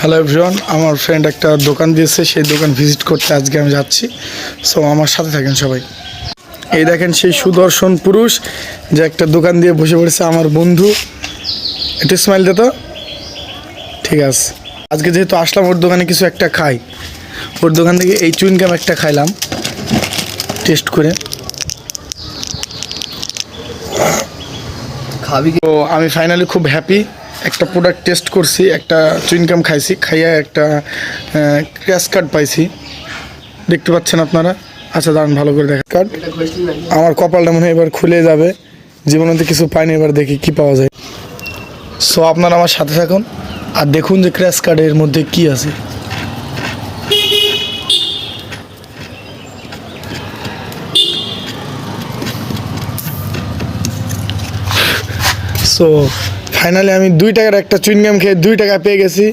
Hello everyone, আমার friend একটা দোকান দিয়েছে, সেই দোকান ভিজিট করতে আজকে আমি যাচ্ছি। সো আমার সাথে থাকেন সবাই। এই দেখেন সেই সুদর্শন পুরুষ যে একটা দোকান দিয়ে বসে পড়েছে, আমার বন্ধু। একটু স্মাইল দে তো। ঠিক আছে, আজকে যেহেতু আসলাম ওর দোকানে কিছু একটা খাই, ওর দোকান থেকে এই চুইনগাম একটা খাইলাম টেস্ট করে। খাবি তো আমি ফাইনালি খুব হ্যাপি, একটা প্রোডাক্ট টেস্ট করছি, একটা চুইনগাম খাইছি, খাইয়া একটা ক্র্যাশ কার্ড পাইছি, দেখতে পাচ্ছেন আপনারা। আচ্ছা দাঁড়ান ভালো করে দেখা কার্ড। আমার কপালটা মনে হয় এবার খুলে যাবে, জীবনে তো কিছু পাইনি, এবার দেখি কি পাওয়া যায়। সো আপনারা আমার সাথে থাকুন আর দেখুন যে ক্র্যাশ কার্ডের মধ্যে কি আছে। সো ফাইনালি আমি 2 টাকার একটা চুইনগাম খেয়ে 2 টাকা পেয়ে গেছি।